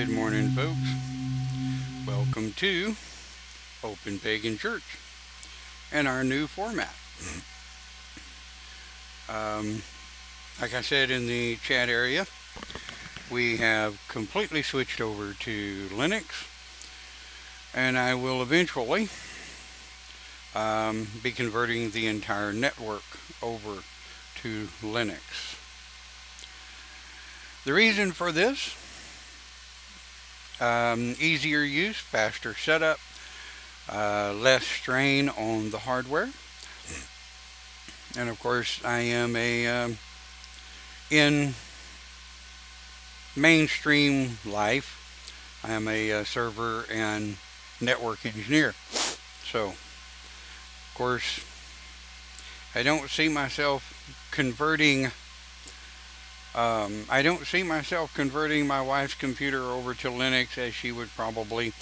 Good morning, folks. Welcome to Open Pagan Church and our new format. Um, like I said in the chat area, we have completely switched over to Linux, and I will eventually be converting the entire network over to Linux. The reason for this, easier use, faster setup, less strain on the hardware. And of course, I am in mainstream life, I am a server and network engineer. So, of course, I don't see myself converting. I don't see myself converting my wife's computer over to Linux, as she would probably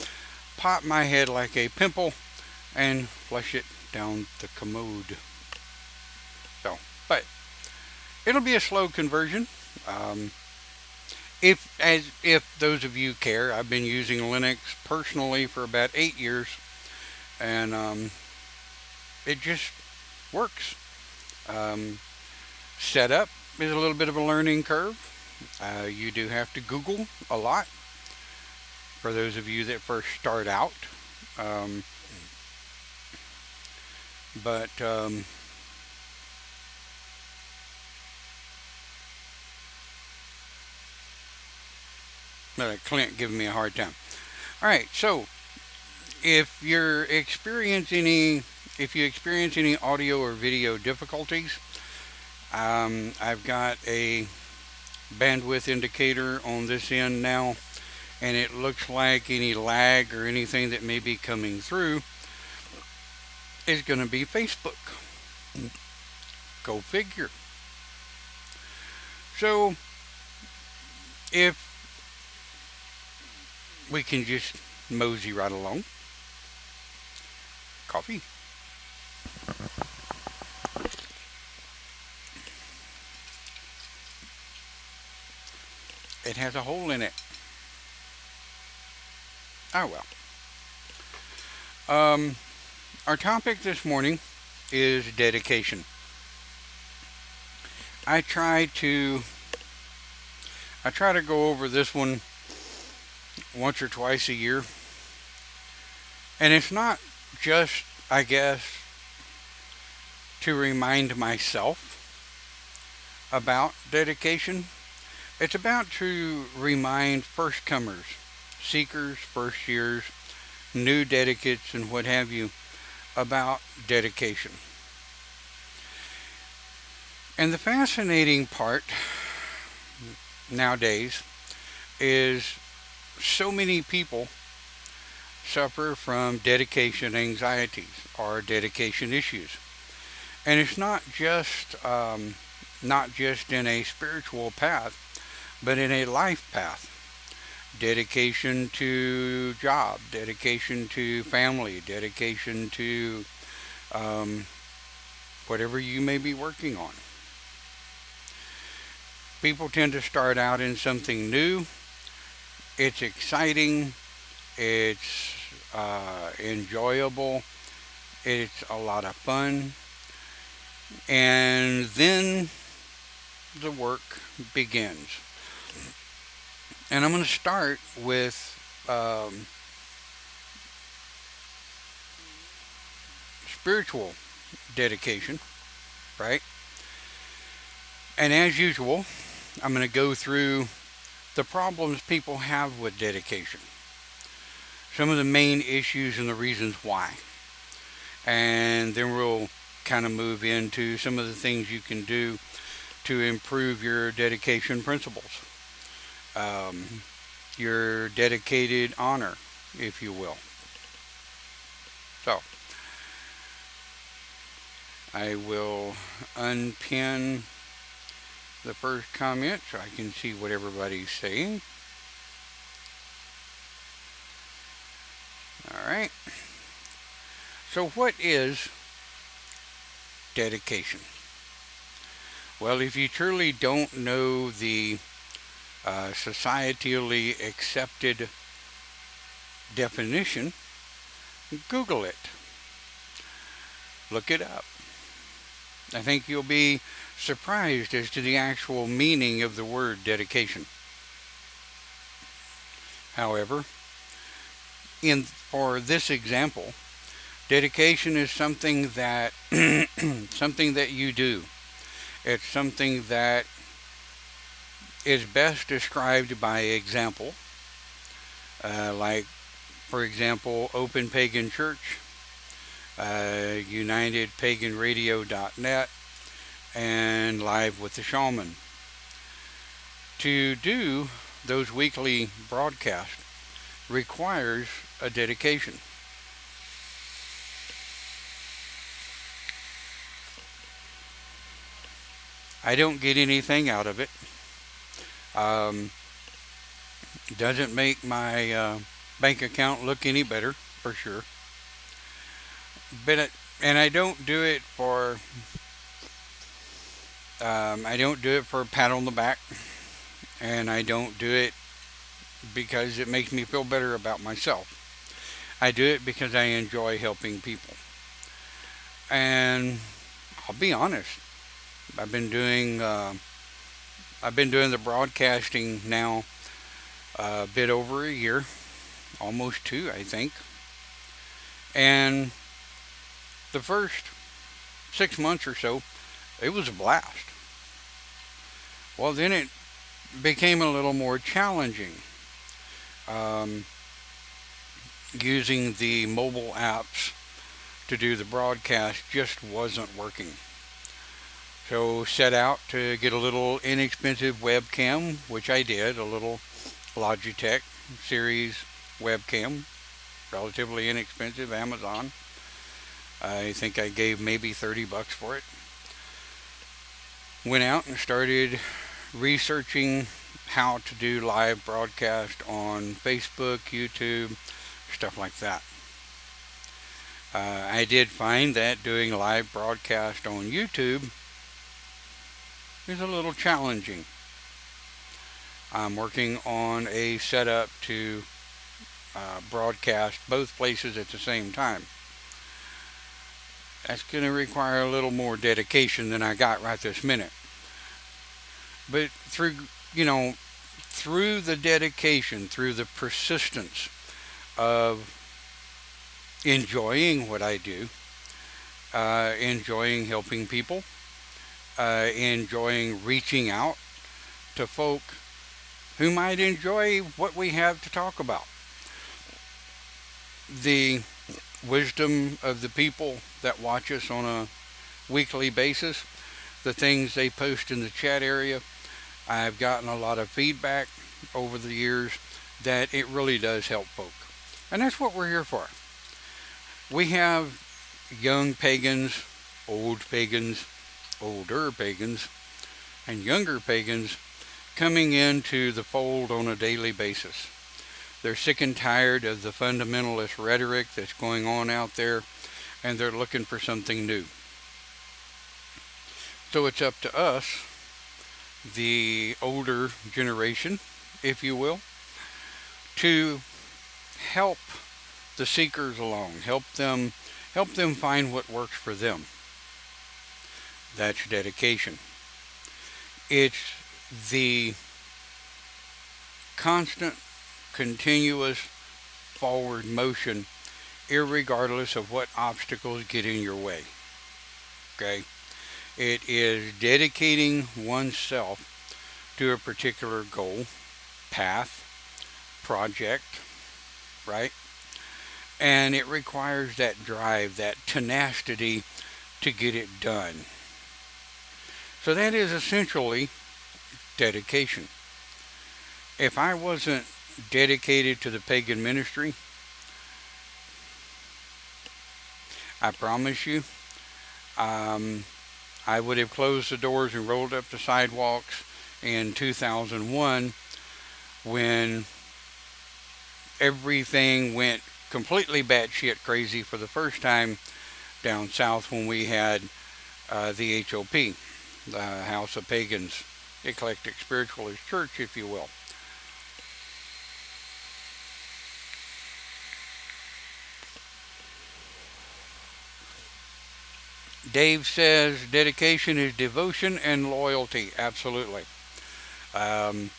pop my head like a pimple and flush it down the commode. So, but it'll be a slow conversion. If those of you care, I've been using Linux personally for about 8 years, and it just works. Setup is a little bit of a learning curve. You do have to Google a lot for those of you that first start out. Um, but Clint giving me a hard time. All right, so if you're experiencing if you experience any audio or video difficulties, I've got a bandwidth indicator on this end now, and it looks like any lag or anything that may be coming through is going to be Facebook. Go figure. So if we can just mosey right along. Coffee. It has a hole in it. Oh well. Our topic this morning is dedication. I try to go over this one once or twice a year. And it's not just, I guess, to remind myself about dedication. It's about to remind first comers, seekers, first years, new dedicates, and what have you, about dedication. And the fascinating part nowadays is so many people suffer from dedication anxieties or dedication issues. And it's not just in a spiritual path, but in a life path. Dedication to job, dedication to family, dedication to whatever you may be working on. People tend to start out in something new. It's exciting. It's enjoyable. It's a lot of fun. And then the work begins. And I'm going to start with spiritual dedication, right? And as usual, I'm going to go through the problems people have with dedication, some of the main issues and the reasons why. And then we'll kind of move into some of the things you can do to improve your dedication principles, your dedicated honor, if you will. So, I will unpin the first comment so I can see what everybody's saying. Alright. So what is dedication? Well, if you truly don't know the societally accepted definition, Google it. Look it up. I think you'll be surprised as to the actual meaning of the word dedication. However, for this example, dedication is something that something that you do. It's something that is best described by example, like, for example, Open Pagan Church, UnitedPaganRadio.net, and Live with the Shaman. To do those weekly broadcasts requires a dedication. I don't get anything out of it. Um, doesn't make my bank account look any better, for sure. And I don't do it for I don't do it for a pat on the back, and I don't do it because it makes me feel better about myself. I do it because I enjoy helping people. And I'll be honest, I've been doing uh, I've been doing the broadcasting now a bit over a year, almost two, I think. And the first 6 months or so, it was a blast. Well, then it became a little more challenging. Um, Using the mobile apps to do the broadcast just wasn't working. So set out to get a little inexpensive webcam, which I did, a little Logitech series webcam, relatively inexpensive, Amazon. I think I gave maybe $30 for it. Went out and started researching how to do live broadcast on Facebook, YouTube, stuff like that. I did find that doing live broadcast on YouTube is a little challenging. I'm working on a setup to broadcast both places at the same time. That's going to require a little more dedication than I got right this minute. But you know, through the dedication, through the persistence of enjoying what I do, enjoying helping people, enjoying reaching out to folk who might enjoy what we have to talk about. The wisdom of the people that watch us on a weekly basis, the things they post in the chat area, I've gotten a lot of feedback over the years that it really does help folk. And that's what we're here for. We have young pagans, old pagans, older pagans, and younger pagans coming into the fold on a daily basis. They're sick and tired of the fundamentalist rhetoric that's going on out there, and they're looking for something new. So it's up to us, the older generation, if you will, to help the seekers along, help them find what works for them. That's dedication. It's the constant, continuous forward motion, irregardless of what obstacles get in your way. Okay? It is dedicating oneself to a particular goal, path, project, right? And it requires that drive, that tenacity to get it done. So that is essentially dedication. If I wasn't dedicated to the pagan ministry, I promise you, I would have closed the doors and rolled up the sidewalks in 2001 when everything went completely batshit crazy for the first time down south when we had the HOP, the House of Pagans eclectic spiritualist church, if you will. Dave says dedication is devotion and loyalty. Absolutely. Um,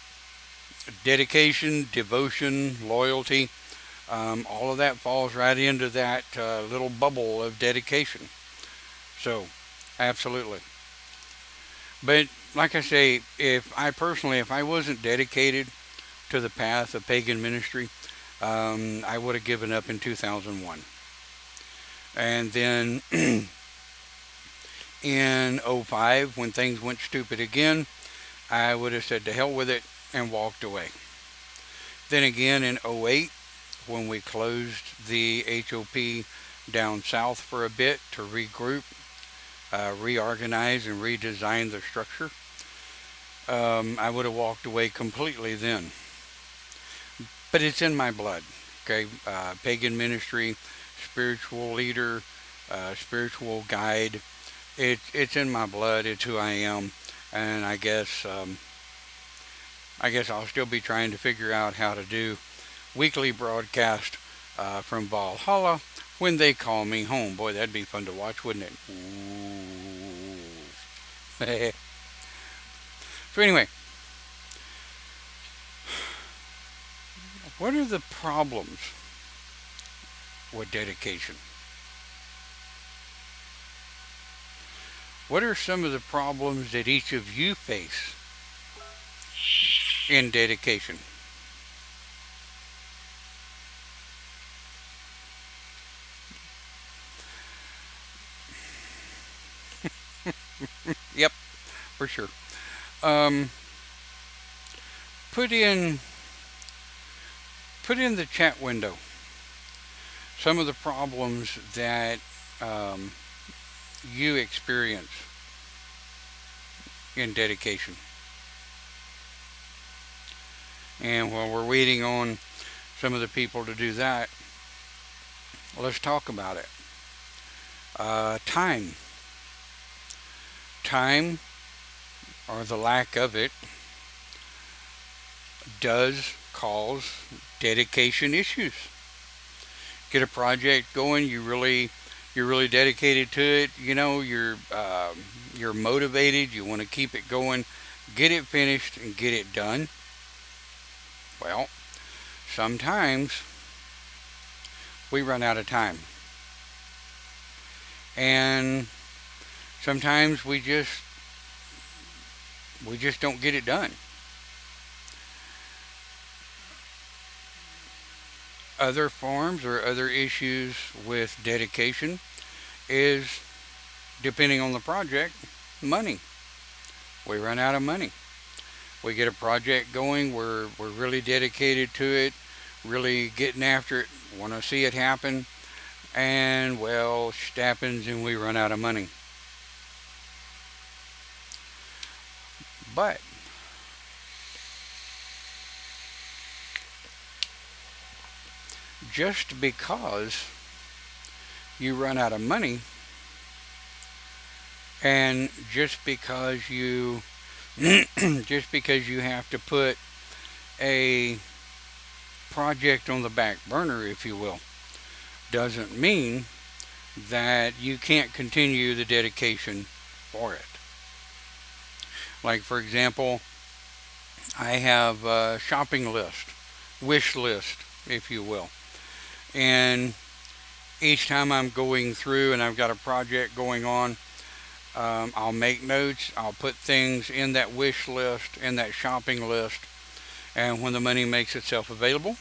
Dedication, devotion, loyalty, all of that falls right into that little bubble of dedication. So, absolutely. But like I say, if I wasn't dedicated to the path of pagan ministry, I would have given up in 2001. And then in '05, when things went stupid again, I would have said to hell with it and walked away. Then again in '08, when we closed the HOP down south for a bit to regroup, reorganize, and redesign the structure, I would have walked away completely then. But it's in my blood. Okay, pagan ministry, spiritual leader, spiritual guide. It's in my blood. It's who I am, and I guess I'll still be trying to figure out how to do weekly broadcast from Valhalla when they call me home. Boy, that'd be fun to watch, wouldn't it? Ooh. So anyway, what are the problems with dedication? What are some of the problems that each of you face in dedication? Yep, for sure. Um, put in put in the chat window some of the problems that um, you experience in dedication. And while we're waiting on some of the people to do that, let's talk about it. Time. Time, or the lack of it, does cause dedication issues. Get a project going, you're really dedicated to it. You know, you're motivated. You want to keep it going, get it finished, and get it done. Well, sometimes we run out of time, and sometimes we just don't get it done. Other forms or other issues with dedication is, depending on the project, money. We run out of money. We get a project going, we're really dedicated to it, really getting after it, want to see it happen, and well, shit happens and we run out of money. But just because you run out of money, and just because you have to put a project on the back burner, if you will, doesn't mean that you can't continue the dedication for it. Like, for example, I have a shopping list, wish list, if you will. And each time I'm going through and I've got a project going on, I'll make notes, I'll put things in that wish list, in that shopping list, and when the money makes itself available,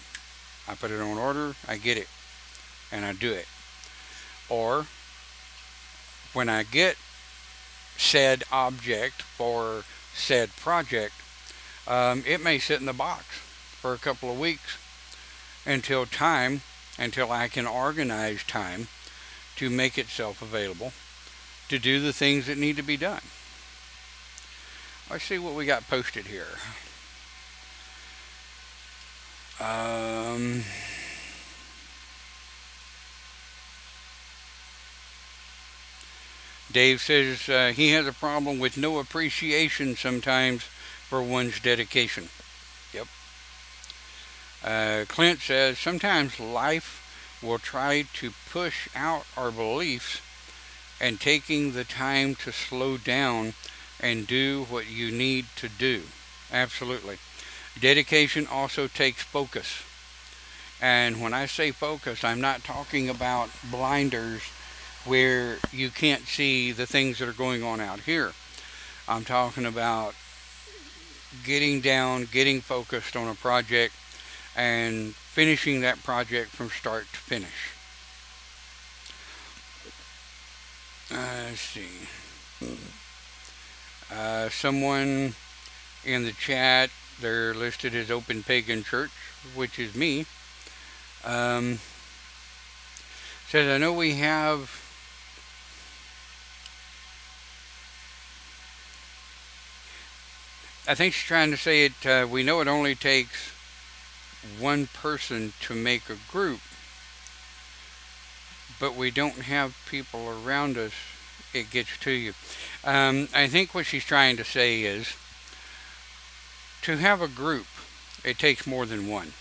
I put it on order, I get it, and I do it. Or when I get said object for said project, it may sit in the box for a couple of weeks until until I can organize time to make itself available to do the things that need to be done. Let's see what we got posted here. Um, Dave says he has a problem with no appreciation sometimes for one's dedication. Yep. Clint says sometimes life will try to push out our beliefs, and taking the time to slow down and do what you need to do. Absolutely. Dedication also takes focus. And when I say focus, I'm not talking about blinders where you can't see the things that are going on out here. I'm talking about getting down, getting focused on a project, and finishing that project from start to finish. Let's see. Someone in the chat, they're listed as Open Pagan Church, which is me. Um, Says, I know we have. I think she's trying to say it. We know it only takes one person to make a group, but we don't have people around us. It gets to you. I think what she's trying to say is to have a group, it takes more than one.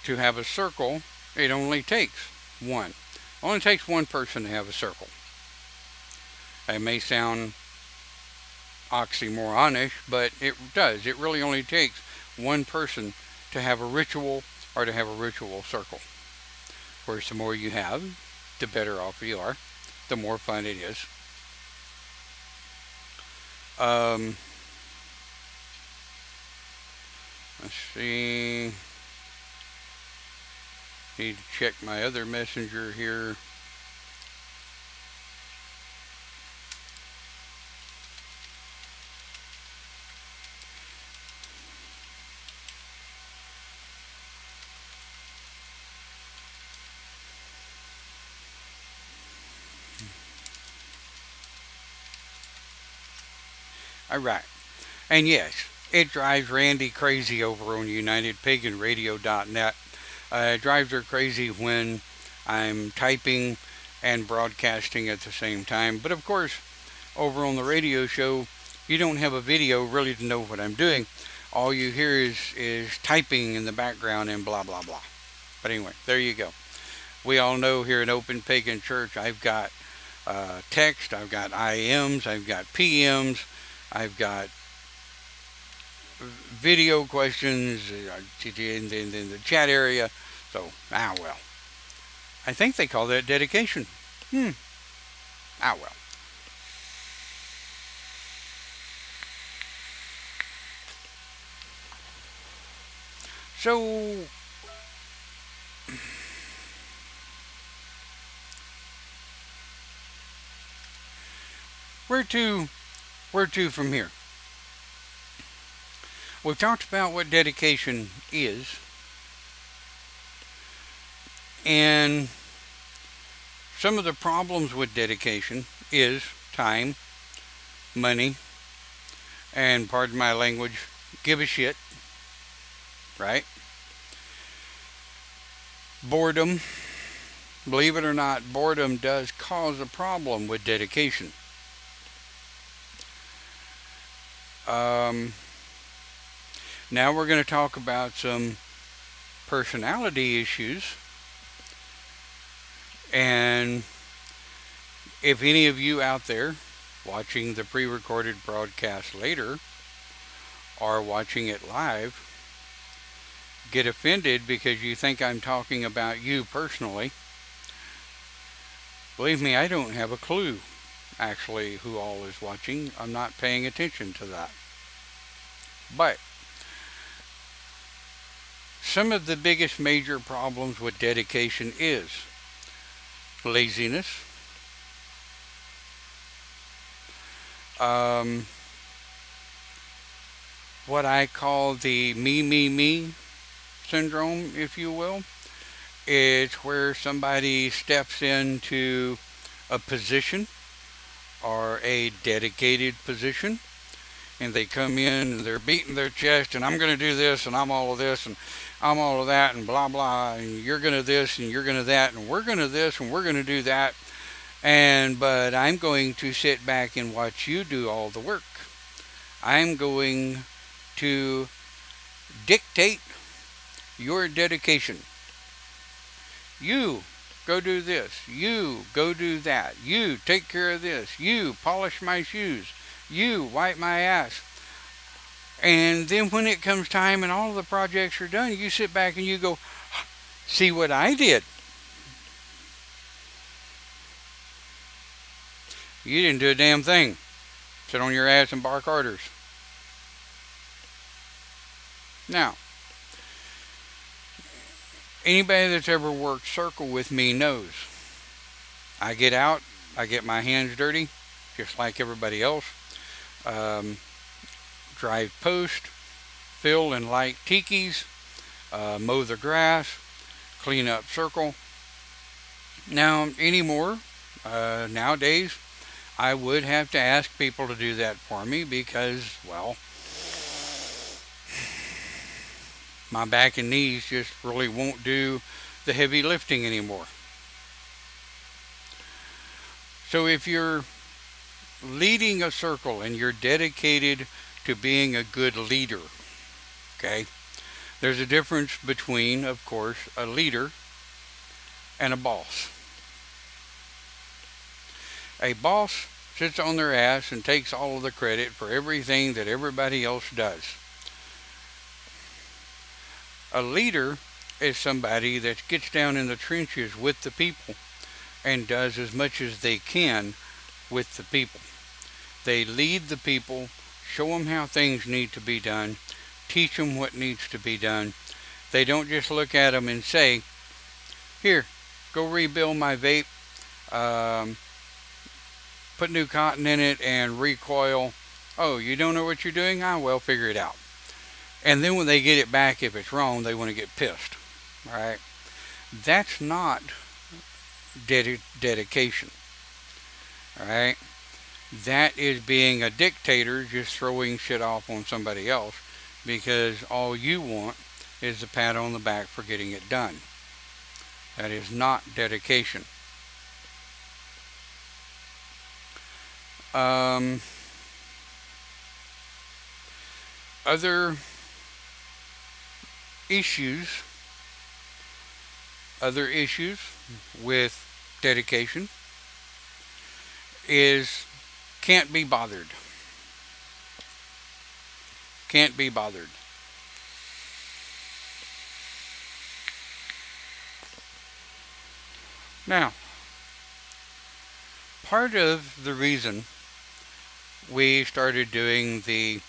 To have a circle, it only takes one. It only takes one person to have a circle. It may sound oxymoronish, but it does. It really only takes one person to have a ritual or to have a ritual circle. Of course, the more you have, the better off you are, the more fun it is. Let's see. Need to check my other messenger here. All right. And yes, it drives Randy crazy over on UnitedPaganRadio.net. It drives her crazy when I'm typing and broadcasting at the same time. But of course, over on the radio show, you don't have a video really to know what I'm doing. All you hear is typing in the background and blah, blah, blah. But anyway, there you go. We all know here at Open Pagan Church, I've got text, I've got IMs, I've got PMs, I've got video questions in the chat area. So, well. I think they call that dedication. Well. So, where to from here? We've talked about what dedication is, and some of the problems with dedication is time, money, and pardon my language, give a shit, right? Boredom. Believe it or not, boredom does cause a problem with dedication. Now we're going to talk about some personality issues. And if any of you out there watching the pre-recorded broadcast later or watching it live get offended because you think I'm talking about you personally, believe me, I don't have a clue actually who all is watching. I'm not paying attention to that. But some of the biggest major problems with dedication is laziness, what I call the me syndrome, if you will. It's where somebody steps into a position or a dedicated position and they come in and they're beating their chest and I'm going to do this and I'm all of this and I'm all of that and blah blah and you're going to this and you're going to that and we're going to this and we're going to do that, but I'm going to sit back and watch you do all the work. I'm going to dictate your dedication. You go do this. You go do that. You take care of this. You polish my shoes. You wipe my ass. And then when it comes time and all of the projects are done, you sit back and you go, see what I did. You didn't do a damn thing. Sit on your ass and bark orders. Now, anybody that's ever worked circle with me knows I get out, I get my hands dirty, just like everybody else. Um, Drive post, fill and light tikis, mow the grass, clean up circle. Now, anymore, nowadays, I would have to ask people to do that for me because, well, my back and knees just really won't do the heavy lifting anymore. So if you're leading a circle and you're dedicated to being a good leader, okay, there's a difference between, of course, a leader and a boss. A boss sits on their ass and takes all of the credit for everything that everybody else does. A leader is somebody that gets down in the trenches with the people and does as much as they can with the people. They lead the people, show them how things need to be done, teach them what needs to be done. They don't just look at them and say, here, go rebuild my vape, put new cotton in it and recoil. Oh, you don't know what you're doing? Ah, well, figure it out. And then when they get it back, if it's wrong, they want to get pissed. All right? That's not dedication. All right? That is being a dictator, just throwing shit off on somebody else because all you want is a pat on the back for getting it done. That is not dedication. Other issues, with dedication is can't be bothered. Can't be bothered. Now, part of the reason we started doing the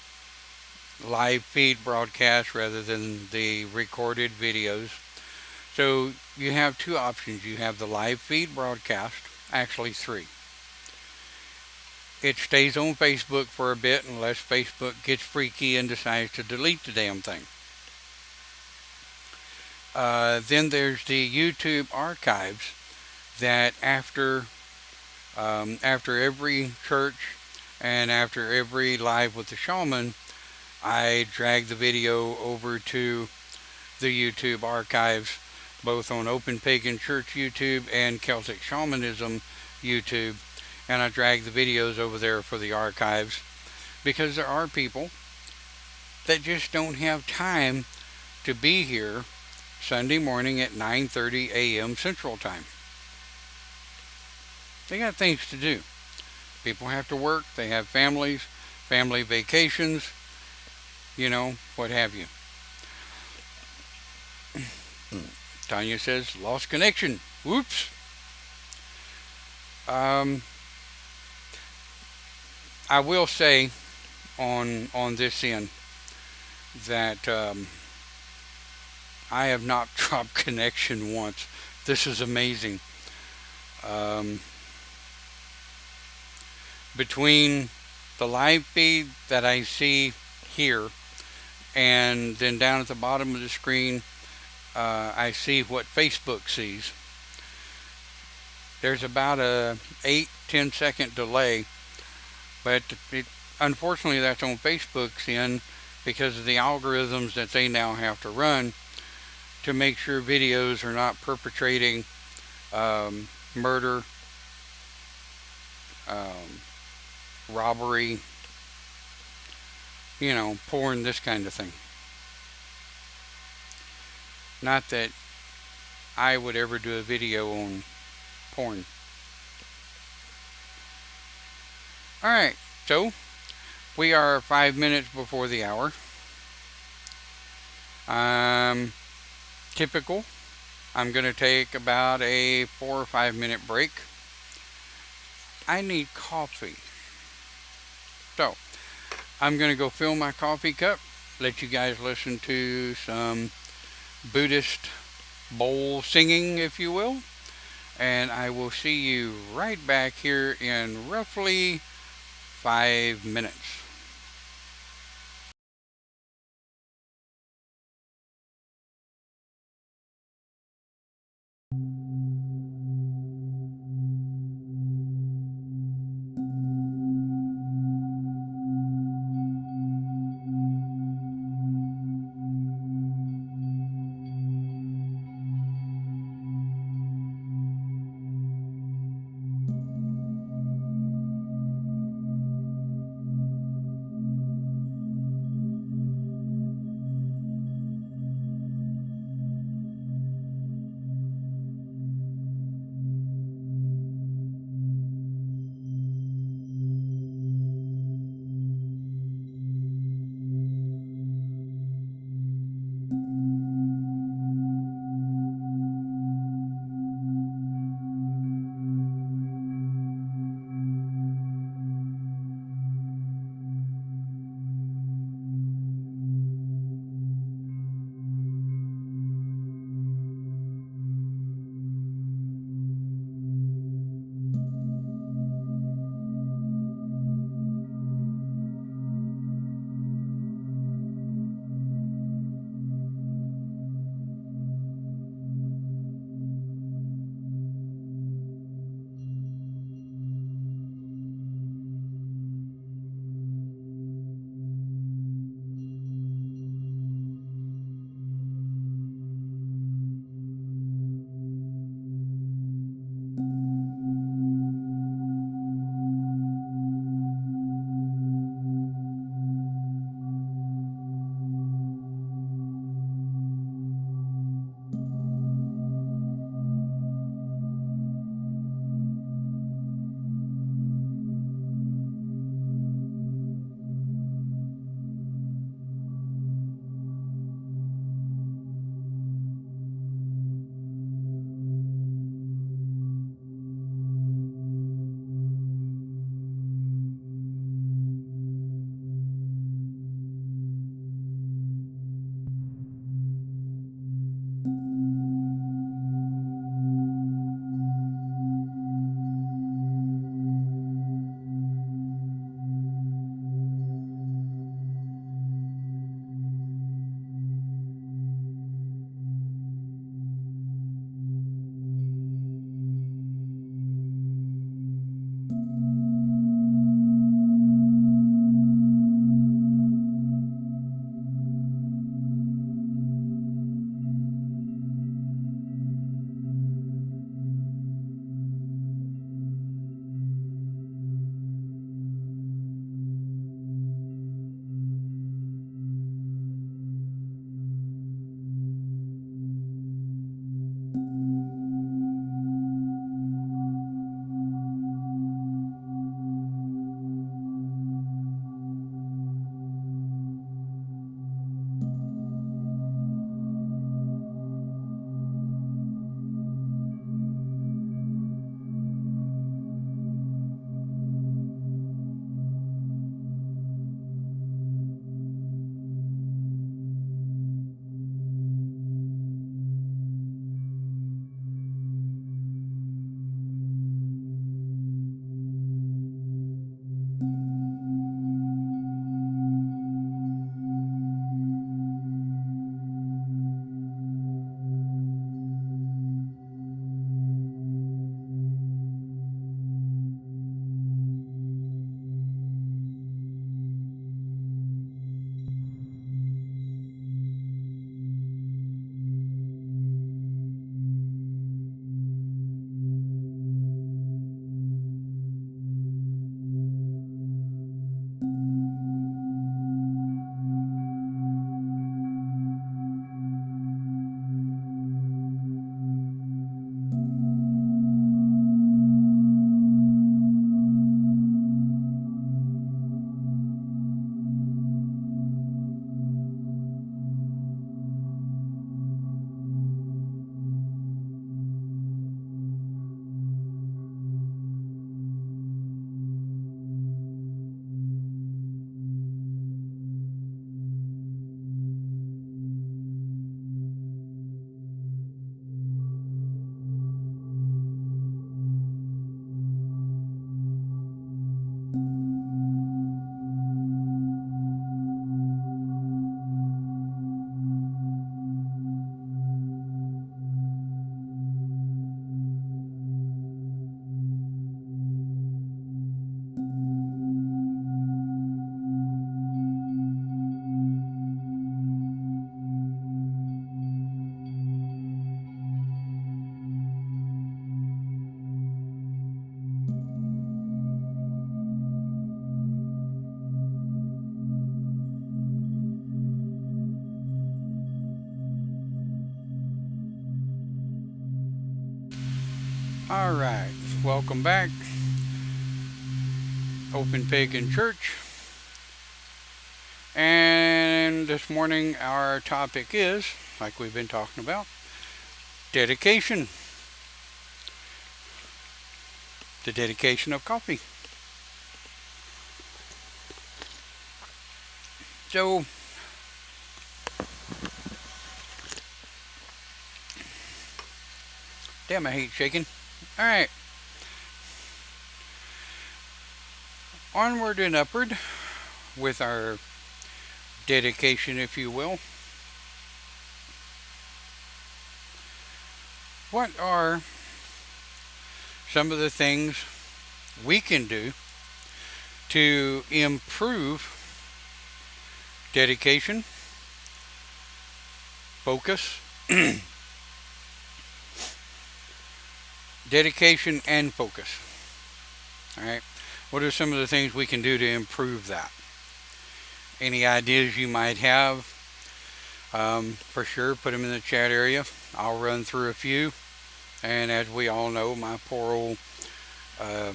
live feed broadcast rather than the recorded videos. So you have two options. You have the live feed broadcast, actually three. It stays on Facebook for a bit unless Facebook gets freaky and decides to delete the damn thing. Then there's the YouTube archives that after every church and after every live with the shaman, I drag the video over to the YouTube archives, both on Open Pagan Church YouTube and Celtic Shamanism YouTube, and I drag the videos over there for the archives because there are people that just don't have time to be here Sunday morning at 9:30 a.m. Central Time. They got things to do. People have to work, they have families, family vacations, what have you. Tanya says, lost connection. Whoops. I will say on this end that I have not dropped connection once. This is amazing. Between the live feed that I see here and then down at the bottom of the screen, I see what Facebook sees. There's about a 8-10 second delay, but unfortunately that's on Facebook's end because of the algorithms that they now have to run to make sure videos are not perpetrating murder, robbery, porn, this kind of thing. Not that I would ever do a video on porn. Alright, so we are 5 minutes before the hour. Typical. I'm going to take about a 4 or 5 minute break. I need coffee. So, I'm going to go fill my coffee cup, let you guys listen to some Buddhist bowl singing, if you will, and I will see you right back here in roughly 5 minutes. All right, welcome back, Open Pagan Church. And this morning, our topic is, like we've been talking about, dedication. The dedication of coffee. So, damn, I hate shaking. All right, onward and upward with our dedication, if you will. What are some of the things we can do to improve dedication, focus, dedication and focus? All right. What are some of the things we can do to improve that? Any ideas you might have, for sure, put them in the chat area. I'll run through a few. And as we all know, my poor old uh,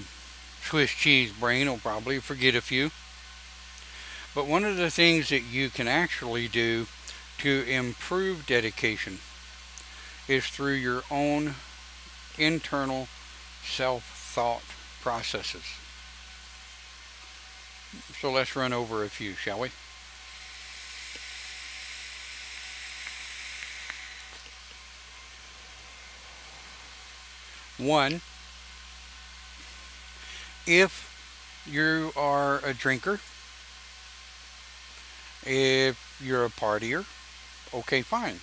Swiss cheese brain will probably forget a few. But one of the things that you can actually do to improve dedication is through your own internal self-thought processes. So let's run over a few, shall we? One, if you are a drinker, if you're a partier, okay, fine.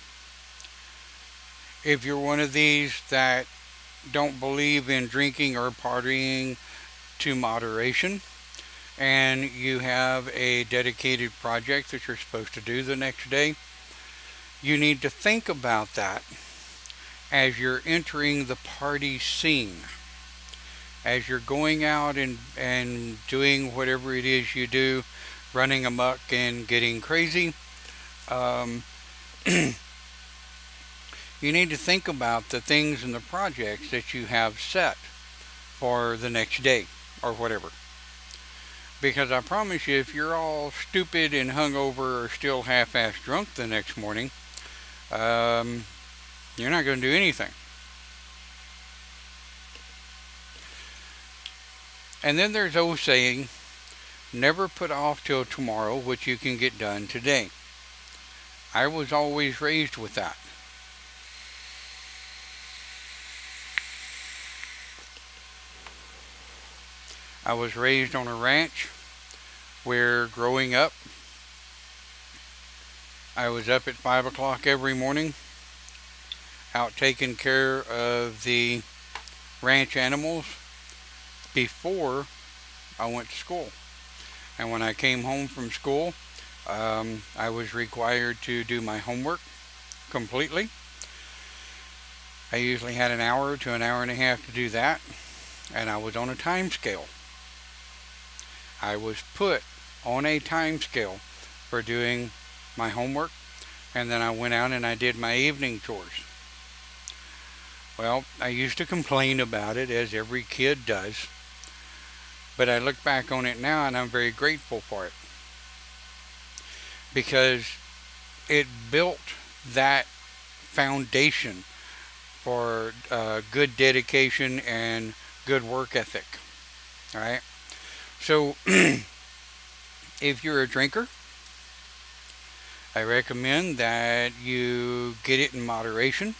If you're one of these that don't believe in drinking or partying to moderation, and you have a dedicated project that you're supposed to do the next day, you need to think about that as you're entering the party scene. As you're going out and doing whatever it is you do, running amok and getting crazy, um, you need to think about the things and the projects that you have set for the next day or whatever. Because I promise you, if you're all stupid and hungover or still half-assed drunk the next morning, you're not going to do anything. And then there's old saying, never put off till tomorrow what you can get done today. I was always raised with that. I was raised on a ranch where growing up, I was up at 5 o'clock every morning, out taking care of the ranch animals before I went to school. And when I came home from school, I was required to do my homework completely. I usually had an hour to an hour and a half to do that, and I was on a time scale. I was put on a time scale for doing my homework, and then I went out and I did my evening chores. Well, I used to complain about it, as every kid does, but I look back on it now and I'm very grateful for it, because it built that foundation for good dedication and good work ethic. All right. So, if you're a drinker, I recommend that you get it in moderation.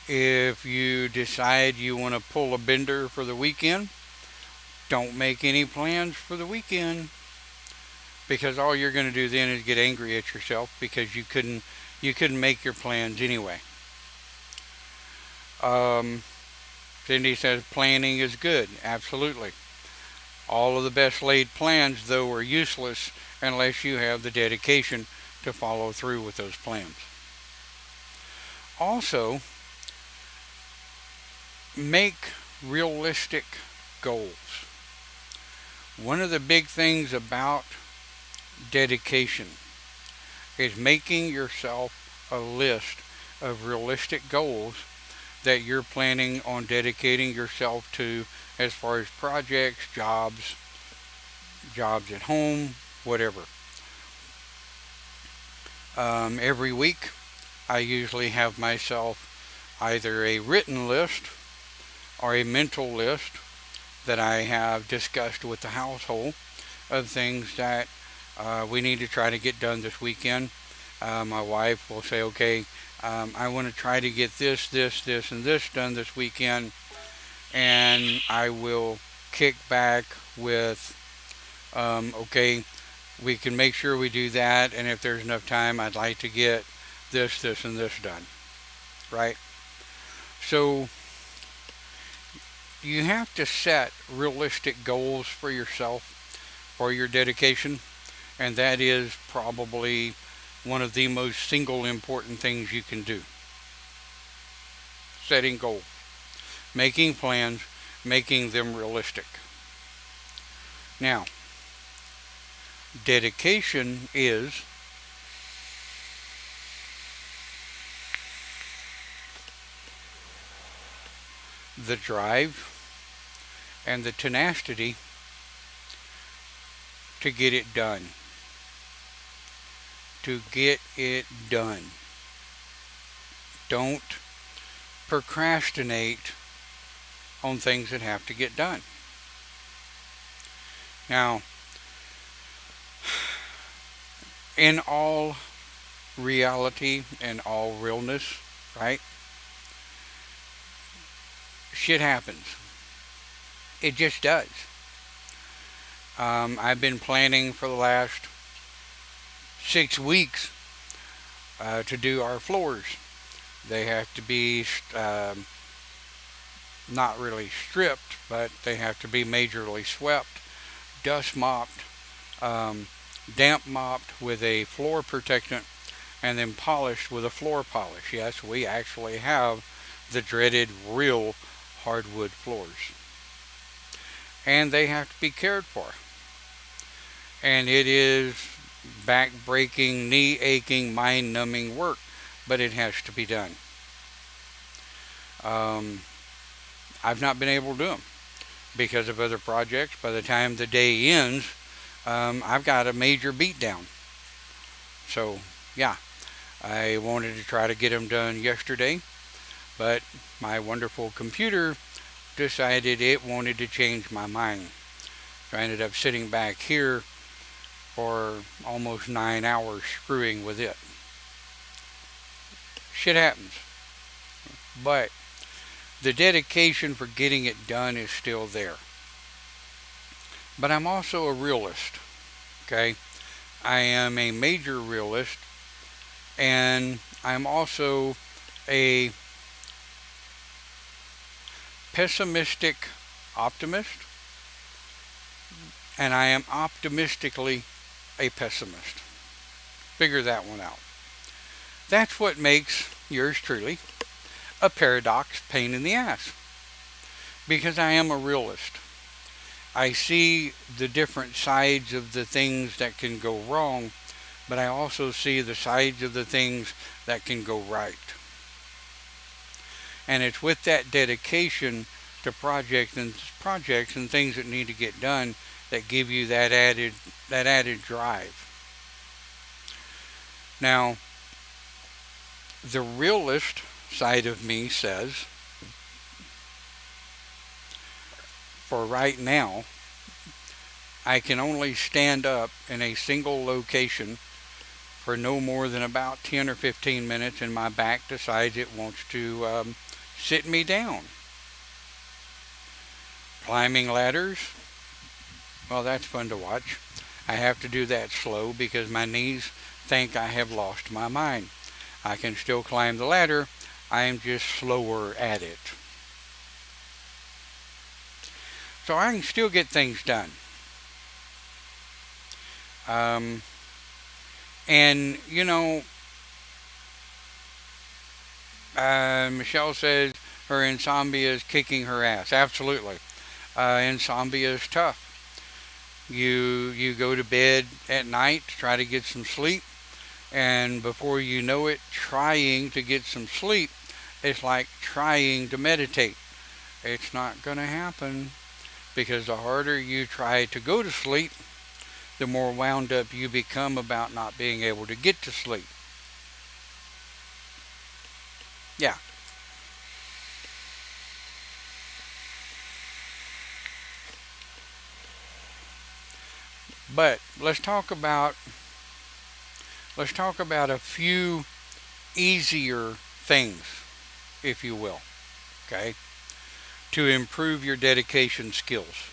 If you decide you want to pull a bender for the weekend, don't make any plans for the weekend, because all you're going to do then is get angry at yourself because you couldn't make your plans anyway. Cindy says planning is good. Absolutely. All of the best laid plans, though, are useless unless you have the dedication to follow through with those plans. Also, make realistic goals. One of the big things about dedication is making yourself a list of realistic goals that you're planning on dedicating yourself to as far as projects, jobs at home, whatever. Every week, I usually have myself either a written list or a mental list that I have discussed with the household of things that we need to try to get done this weekend. My wife will say, okay, I want to try to get this, and this done this weekend. And I will kick back with, okay, we can make sure we do that. And if there's enough time, I'd like to get this, and this done. Right? So you have to set realistic goals for yourself, for your dedication. And that is probably one of the most single important things you can do. Setting goals, making plans, making them realistic. Now, dedication is the drive and the tenacity to get it done. To get it done. Don't procrastinate on things that have to get done. Now, in all reality and all realness, right? Shit happens. It just does. I've been planning for the last 6 weeks to do our floors. They have to be not really stripped, but they have to be majorly swept, dust mopped, damp mopped with a floor protectant, and then polished with a floor polish. Yes, we actually have the dreaded real hardwood floors. And they have to be cared for. And it is back-breaking, knee-aching, mind-numbing work, but it has to be done. I've not been able to do them because of other projects. By the time the day ends, I've got a major beat down. So, yeah, I wanted to try to get them done yesterday, but my wonderful computer decided it wanted to change my mind. So I ended up sitting back here for almost 9 hours screwing with it. Shit happens. But the dedication for getting it done is still there. But I'm also a realist. Okay? I am a major realist, and I'm also a pessimistic optimist, and I am optimistically a pessimist. Figure that one out. That's what makes yours truly a paradox pain in the ass. Because I am a realist. I see the different sides of the things that can go wrong, but I also see the sides of the things that can go right. And it's with that dedication to projects and things that need to get done that give you that added drive. Now, the realist side of me says, for right now, I can only stand up in a single location for no more than about 10 or 15 minutes, and my back decides it wants to sit me down. Climbing ladders, well, that's fun to watch. I have to do that slow because my knees think I have lost my mind. I can still climb the ladder, I am just slower at it. So I can still get things done. And, you know, Michelle says her insomnia is kicking her ass. Absolutely. Insomnia is tough. You go to bed at night to try to get some sleep, and before you know it, trying to get some sleep It's like trying to meditate. It's not going to happen because the harder you try to go to sleep, the more wound up you become about not being able to get to sleep. Yeah. But let's talk about a few easier things, if you will, okay, to improve your dedication skills.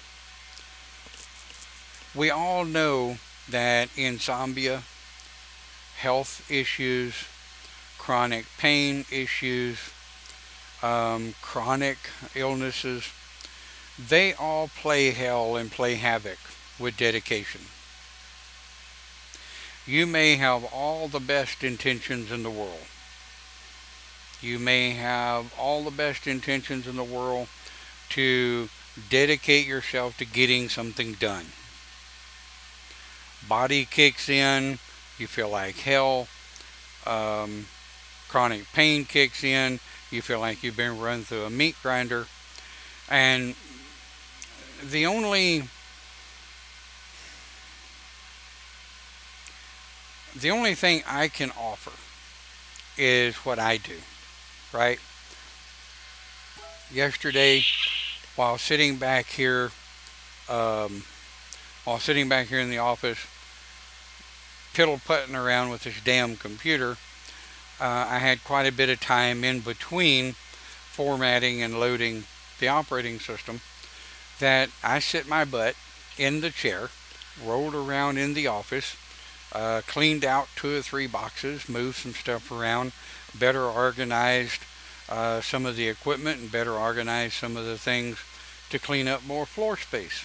We all know that insomnia, health issues, chronic pain issues, chronic illnesses, they all play hell and play havoc with dedication. You may have all the best intentions in the world. You may have all the best intentions in the world to dedicate yourself to getting something done. Body kicks in, you feel like hell. Um, Chronic pain kicks in, you feel like you've been run through a meat grinder. And the only the only thing I can offer is what I do, right? Yesterday, while sitting back here, um, while sitting back here in the office, piddle putting around with this damn computer, I had quite a bit of time in between formatting and loading the operating system that I sit my butt in the chair, rolled around in the office, cleaned out 2 or 3 boxes, moved some stuff around, better organized some of the equipment, and better organized some of the things to clean up more floor space.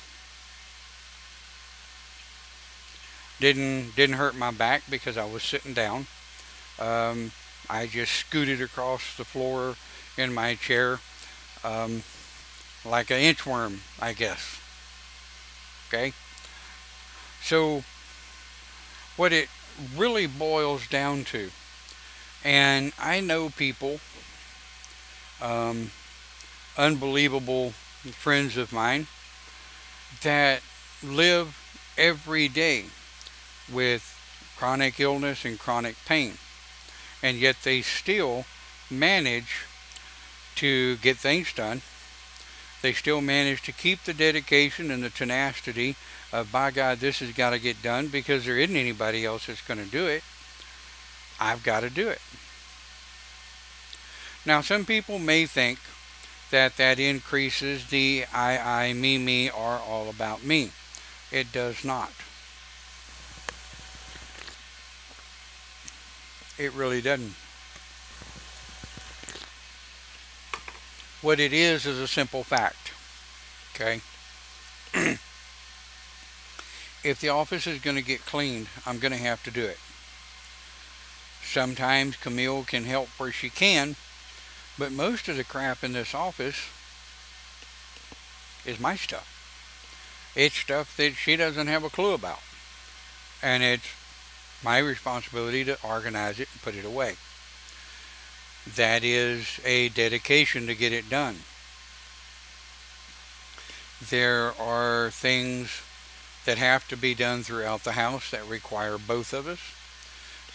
Didn't hurt my back because I was sitting down. Um, I just scooted across the floor in my chair um, like an inchworm, I guess. Okay, so what it really boils down to, and I know people, um, unbelievable friends of mine, that live every day with chronic illness and chronic pain, and yet they still manage to get things done. They still manage to keep the dedication and the tenacity of, by God, this has got to get done because there isn't anybody else that's going to do it. I've got to do it. Now, some people may think that that increases the me, or all about me. It does not. It really doesn't. What it is a simple fact. Okay? If the office is going to get cleaned, I'm going to have to do it. Sometimes Camille can help where she can, but most of the crap in this office is my stuff. It's stuff that she doesn't have a clue about. And it's my responsibility to organize it and put it away. That is a dedication to get it done. There are things that have to be done throughout the house that require both of us.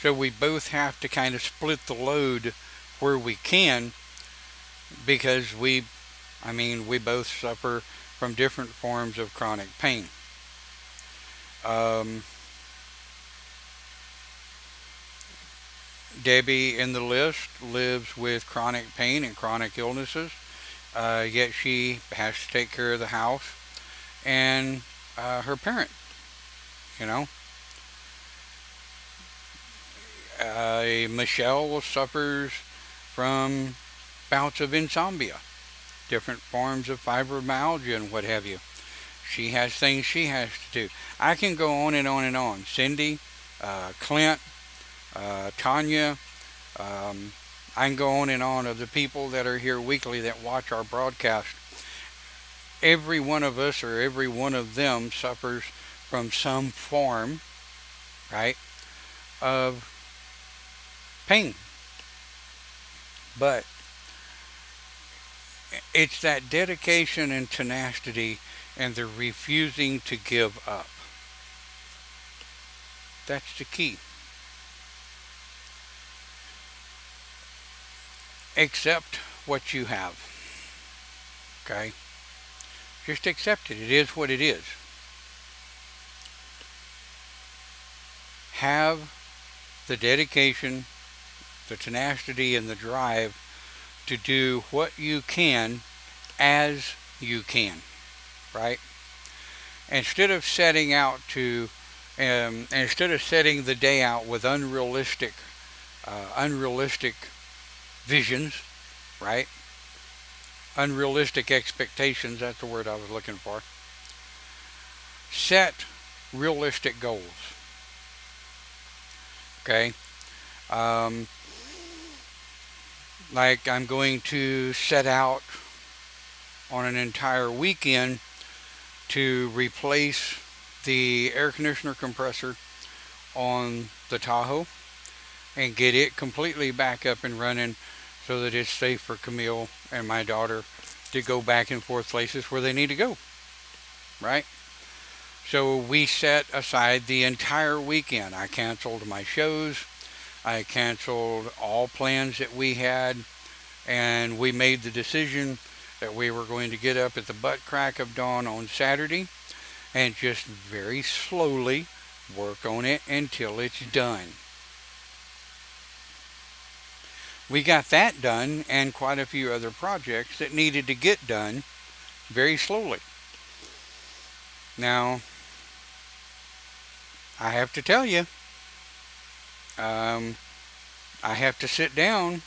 So we both have to kind of split the load where we can because we both suffer from different forms of chronic pain. Um, Debbie in the list lives with chronic pain and chronic illnesses, yet she has to take care of the house and her parent. You know, Michelle suffers from bouts of insomnia, different forms of fibromyalgia, and what have you. She has things she has to do. I can go on and on and on. Cindy, Clint, Tanya, um, I can go on and on of the people that are here weekly that watch our broadcast. Every one of us or every one of them suffers from some form, right, of pain. But It's that dedication and tenacity and the refusing to give up. That's the key. Accept what you have. Okay? Just accept it. It is what it is. Have the dedication, the tenacity, and the drive to do what you can as you can, right? Instead of setting out to, instead of setting the day out with unrealistic visions, right? Unrealistic expectations, that's the word I was looking for. Set realistic goals, okay? Um, like I'm going to set out on an entire weekend to replace the air conditioner compressor on the Tahoe and get it completely back up and running so that it's safe for Camille and my daughter to go back and forth places where they need to go, right? So we set aside the entire weekend. I canceled my shows. I canceled all plans that we had, and we made the decision that we were going to get up at the butt crack of dawn on Saturday and just very slowly work on it until it's done. We got that done and quite a few other projects that needed to get done very slowly. Now, I have to tell you, um, I have to sit down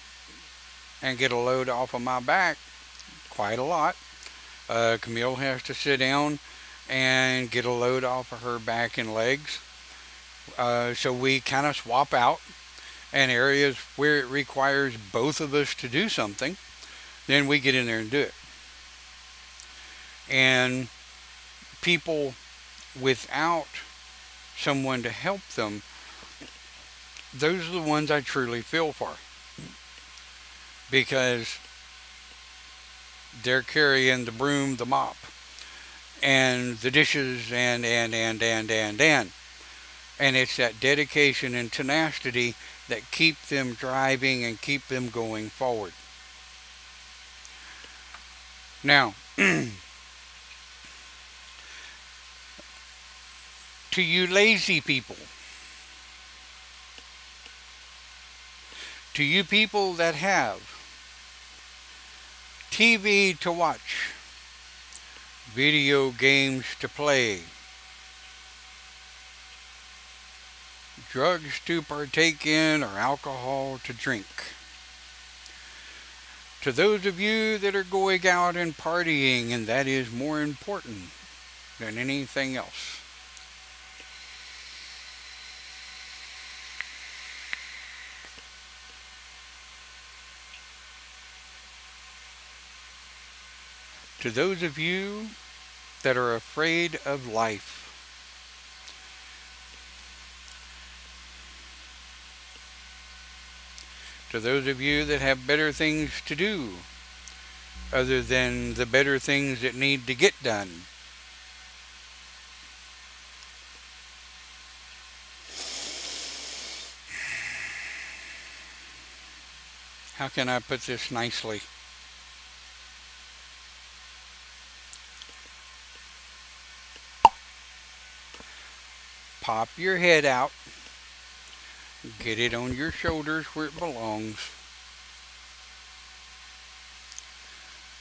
and get a load off of my back quite a lot. Camille has to sit down and get a load off of her back and legs. So we kind of swap out, and areas where it requires both of us to do something, then we get in there and do it. And people without someone to help them, those are the ones I truly feel for, because they're carrying the broom, the mop, and the dishes, and it's that dedication and tenacity that keep them driving and keep them going forward. Now, to you lazy people, to you people that have TV to watch, video games to play, drugs to partake in, or alcohol to drink. To those of you that are going out and partying, and that is more important than anything else. To those of you that are afraid of life, to those of you that have better things to do other than the better things that need to get done. How can I put this nicely? Pop your head out, get it on your shoulders where it belongs,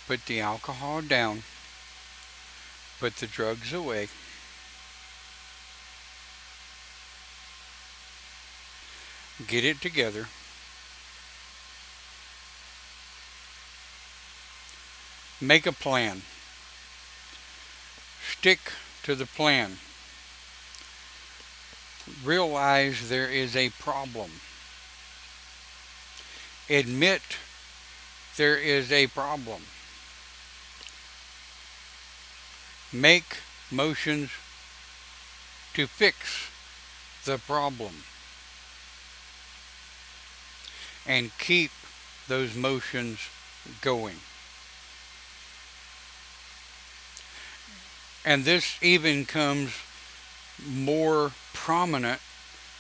put the alcohol down, put the drugs away, get it together, make a plan, stick to the plan. Realize there is a problem. Admit there is a problem. Make motions to fix the problem. And keep those motions going. And this even comes more prominent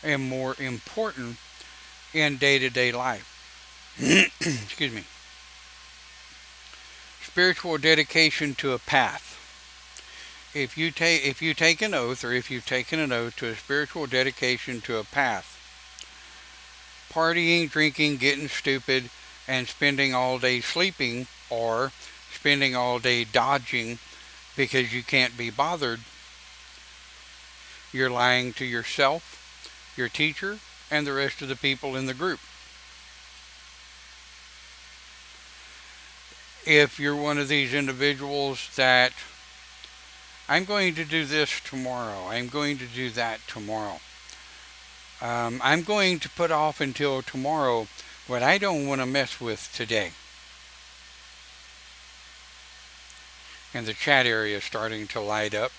and more important in day to day life. Excuse me. Spiritual dedication to a path. If you take an oath, or if you've taken an oath to a spiritual dedication to a path, partying, drinking, getting stupid, and spending all day sleeping, or spending all day dodging because you can't be bothered, you're lying to yourself, your teacher, and the rest of the people in the group. If you're one of these individuals that I'm going to do this tomorrow, I'm going to do that tomorrow, I'm going to put off until tomorrow what I don't want to mess with today. And the chat area is starting to light up.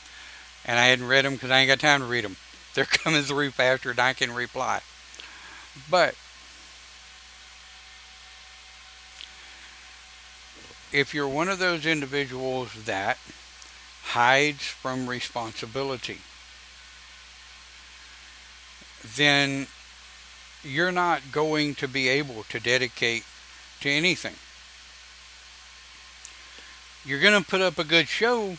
And I hadn't read them because I ain't got time to read them. They're coming through faster than I can reply. But if you're one of those individuals that hides from responsibility, then you're not going to be able to dedicate to anything. You're going to put up a good show.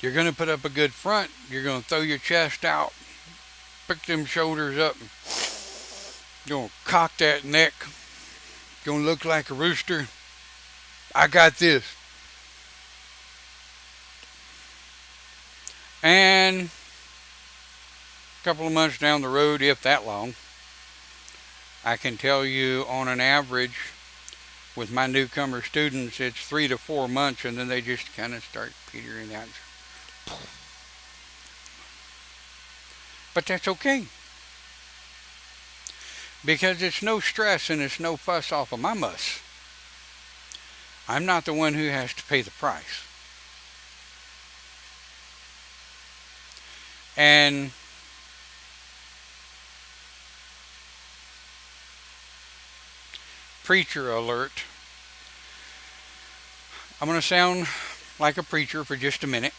You're going to put up a good front. You're going to throw your chest out, pick them shoulders up, you're going to cock that neck. You're going to look like a rooster. I got this. And a couple of months down the road, if that long, I can tell you on an average with my newcomer students, it's 3 to 4 months, and then they just kind of start petering out. But that's okay, because it's no stress and it's no fuss off of my muss. I'm not the one who has to pay the price. And preacher alert. I'm going to sound like a preacher for just a minute.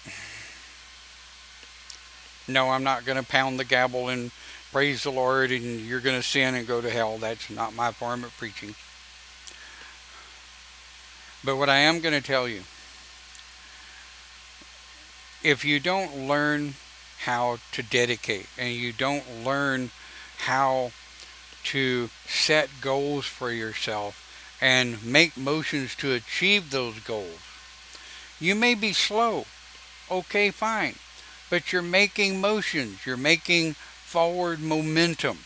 No, I'm not going to pound the gavel and praise the Lord and you're going to sin and go to hell. That's not my form of preaching. But what I am going to tell you, if you don't learn how to dedicate and you don't learn how to set goals for yourself and make motions to achieve those goals, you may be slow. Okay, fine. But you're making motions. You're making forward momentum,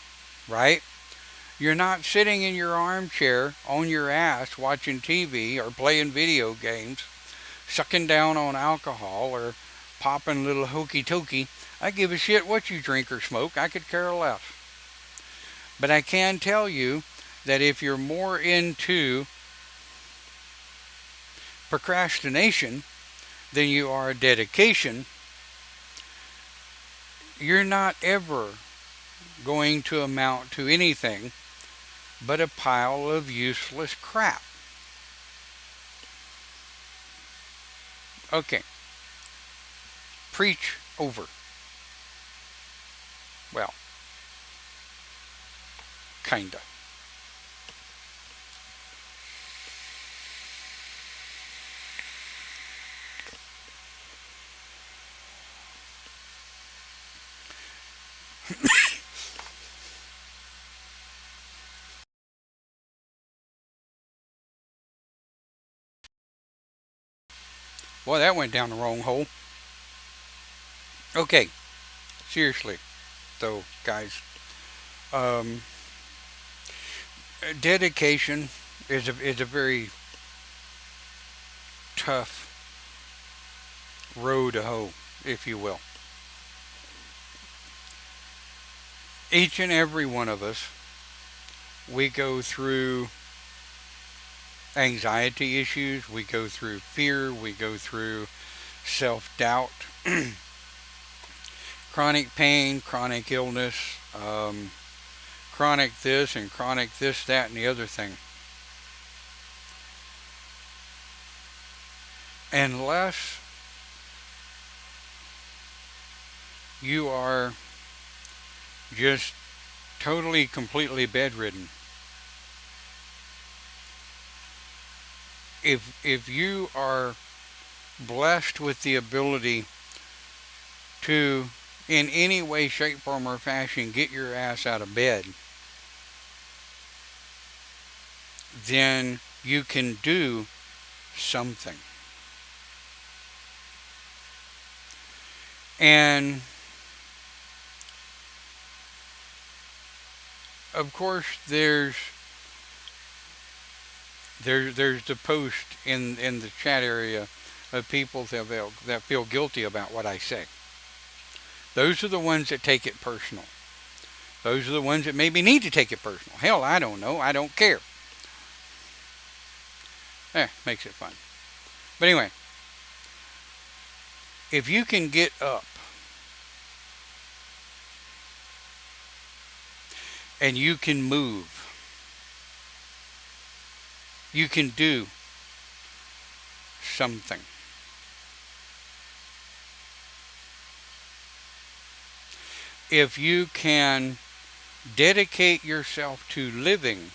right? You're not sitting in your armchair on your ass watching TV or playing video games, sucking down on alcohol or popping a little hokey tokey. I give a shit what you drink or smoke. I could care less. But I can tell you that if you're more into procrastination than you are dedication, you're not ever going to amount to anything but a pile of useless crap. Okay. Preach over. Well, kinda. Well, that went down the wrong hole. Okay, seriously, though, guys, um, dedication is a very tough row to hoe, if you will. Each and every one of us, we go through anxiety issues, we go through fear, we go through self-doubt, chronic pain, chronic illness, chronic this and chronic this, that, and the other thing. unless you are just totally, completely bedridden. If you are blessed with the ability to, in any way, shape, form, or fashion, get your ass out of bed, then you can do something. And of course, there's the post in the chat area of people that feel guilty about what I say. Those are the ones that take it personal. Those are the ones that maybe need to take it personal. Hell, I don't know. I don't care. Makes it fun. But anyway, if you can get up and you can move, you can do something. If you can dedicate yourself to living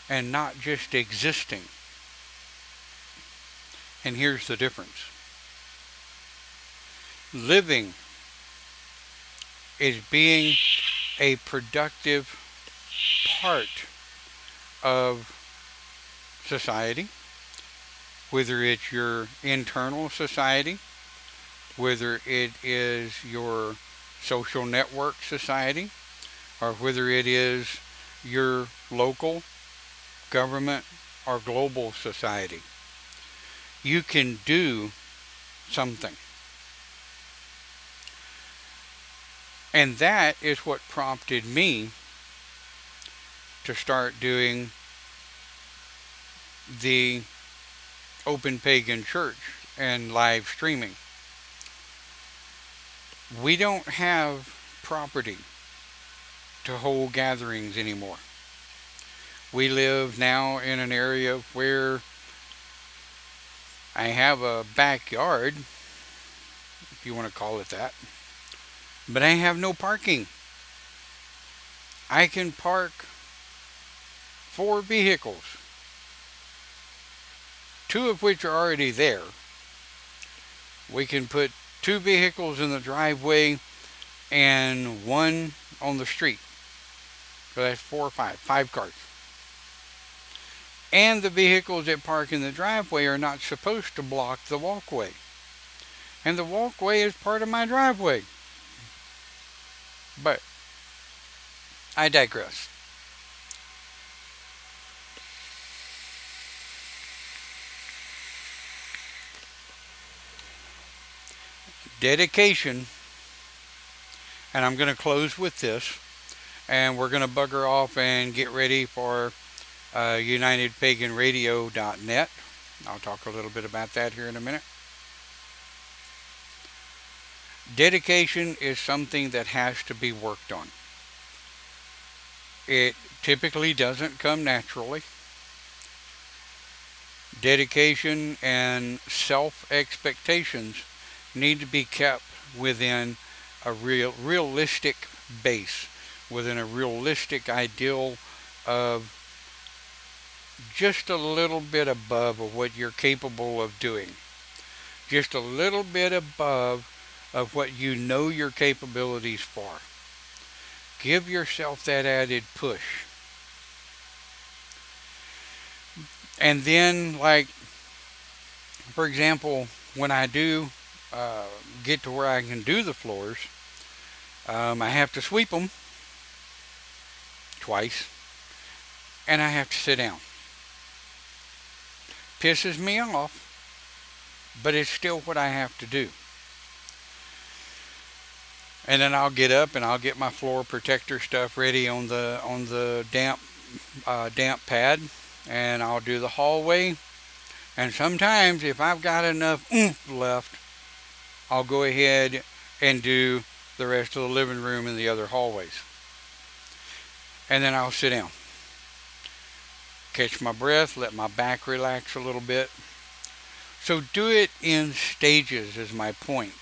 and not just existing, and here's the difference. Living is being a productive part of society, whether it's your internal society, whether it is your social network society, or whether it is your local government or global society. You can do something. And that is what prompted me to start doing the Open Pagan Church and live streaming. We don't have property to hold gatherings anymore. We live now in an area where I have a backyard, if you want to call it that, but I have no parking. I can park 4 vehicles, 2 of which are already there. We can put 2 vehicles in the driveway and 1 on the street. So that's 4 or 5 cars. And the vehicles that park in the driveway are not supposed to block the walkway. And the walkway is part of my driveway. But I digress. Dedication, and I'm going to close with this, and we're going to bugger off and get ready for UnitedPaganRadio.net. I'll talk a little bit about that here in a minute. Dedication is something that has to be worked on. It typically doesn't come naturally. Dedication and self-expectations need to be kept within a realistic base, within a realistic ideal of just a little bit above of what you're capable of doing. Just a little bit above of what you know your capabilities for. Give yourself that added push. And then, like, for example, when I do get to where I can do the floors, I have to sweep them twice, and I have to sit down. Pisses me off, but it's still what I have to do. And then I'll get up and I'll get my floor protector stuff ready on the damp pad, and I'll do the hallway. And sometimes, if I've got enough oomph left, I'll go ahead and do the rest of the living room and the other hallways. And then I'll sit down, catch my breath, let my back relax a little bit. So do it in stages, is my point.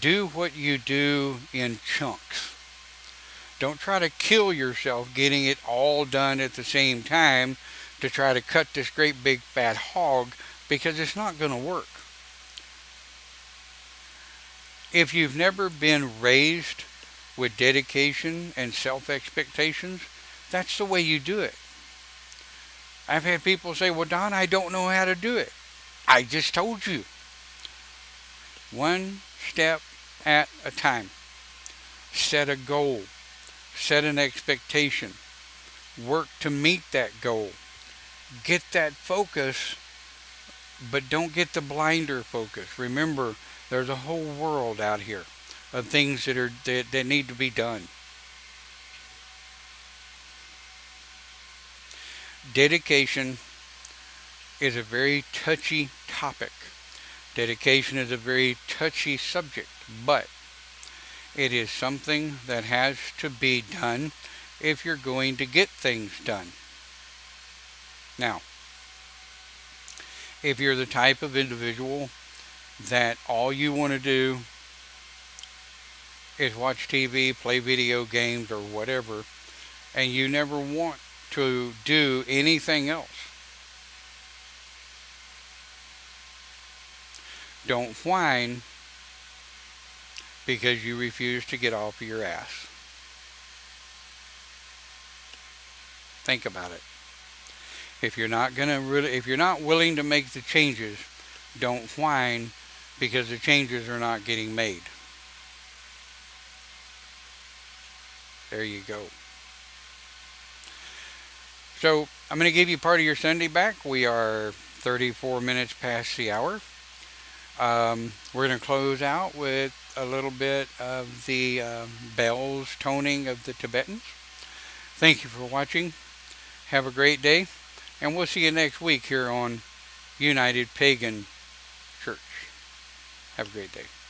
Do what you do in chunks. Don't try to kill yourself getting it all done at the same time to try to cut this great big fat hog, because it's not going to work. If you've never been raised with dedication and self expectations, that's the way you do it. I've had people say, well, Don, I don't know how to do it. I just told you. One step at a time. Set a goal. Set an expectation. Work to meet that goal. Get that focus, but don't get the blinder focus. Remember, there's a whole world out here of things that need to be done. Dedication is a very touchy topic. Dedication is a very touchy subject, but it is something that has to be done if you're going to get things done. Now, if you're the type of individual that all you want to do is watch TV, play video games, or whatever, and you never want to do anything else, don't whine because you refuse to get off of your ass. Think about it. If you're not if you're not willing to make the changes, don't whine because the changes are not getting made. There you go. So I'm going to give you part of your Sunday back. We are 34 minutes past the hour. We're going to close out with a little bit of the bells toning of the Tibetans. Thank you for watching. Have a great day. And we'll see you next week here on United Pagan Church. Have a great day.